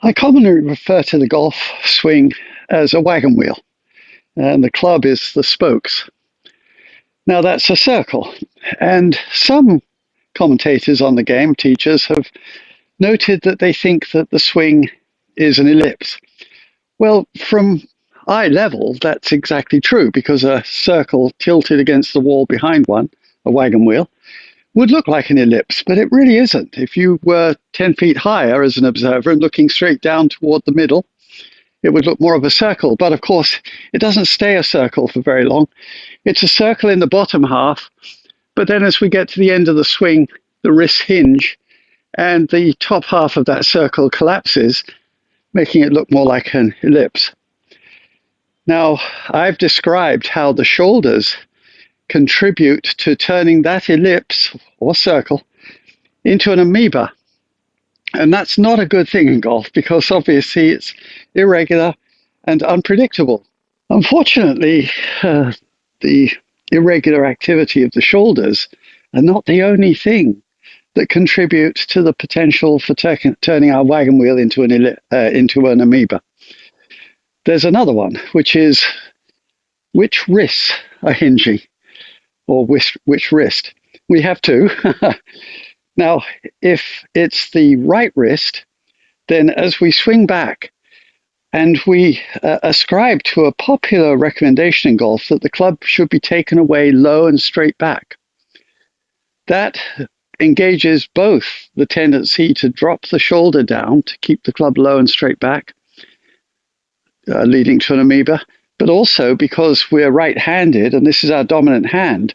I commonly refer to the golf swing as a wagon wheel, and the club is the spokes. Now that's a circle, and some commentators on the game, teachers, have noted that they think that the swing is an ellipse. Well, from eye level, that's exactly true, because a circle tilted against the wall behind one, a wagon wheel, would look like an ellipse, but it really isn't. If you were 10 feet higher as an observer and looking straight down toward the middle, it would look more of a circle. But of course, it doesn't stay a circle for very long. It's a circle in the bottom half, but then as we get to the end of the swing, the wrists hinge, and the top half of that circle collapses, making it look more like an ellipse. Now, I've described how the shoulders contribute to turning that ellipse or circle into an amoeba. And that's not a good thing in golf, because obviously it's irregular and unpredictable. Unfortunately, the irregular activity of the shoulders are not the only thing that contribute to the potential for turning our wagon wheel into an amoeba. There's another one, which is which wrists are hinging, or which wrist. We have two. Now, if it's the right wrist, then as we swing back, and we ascribe to a popular recommendation in golf that the club should be taken away low and straight back. That engages both the tendency to drop the shoulder down to keep the club low and straight back, leading to an amoeba, but also because we're right-handed and this is our dominant hand,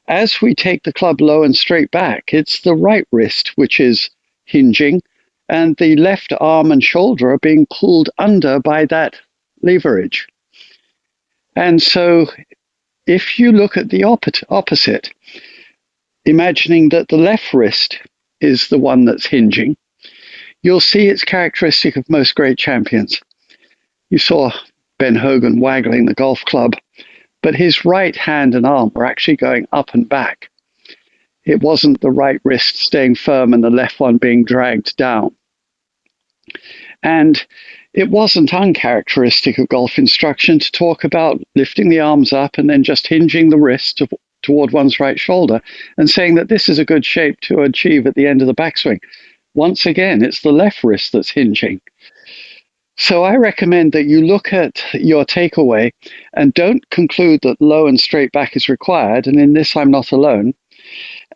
as we take the club low and straight back, it's the right wrist which is hinging, and the left arm and shoulder are being pulled under by that leverage. And so if you look at the opposite, imagining that the left wrist is the one that's hinging, you'll see it's characteristic of most great champions. You saw Ben Hogan waggling the golf club, but his right hand and arm were actually going up and back. It wasn't the right wrist staying firm and the left one being dragged down. And it wasn't uncharacteristic of golf instruction to talk about lifting the arms up and then just hinging the wrist toward one's right shoulder and saying that this is a good shape to achieve at the end of the backswing. Once again, it's the left wrist that's hinging. So I recommend that you look at your takeaway and don't conclude that low and straight back is required, and in this I'm not alone,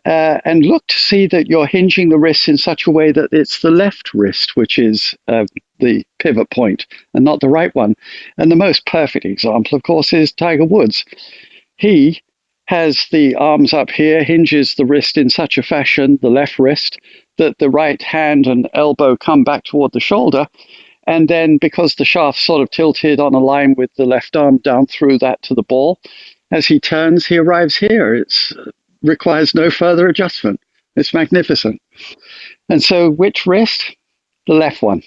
and look to see that you're hinging the wrist in such a way that it's the left wrist which is the pivot point and not the right one. And the most perfect example, of course, is Tiger Woods. He has the arms up here, hinges the wrist in such a fashion, the left wrist, that the right hand and elbow come back toward the shoulder. And then because the shaft's sort of tilted on a line with the left arm down through that to the ball, as he turns, he arrives here. It requires no further adjustment. It's magnificent. And so which wrist? The left one.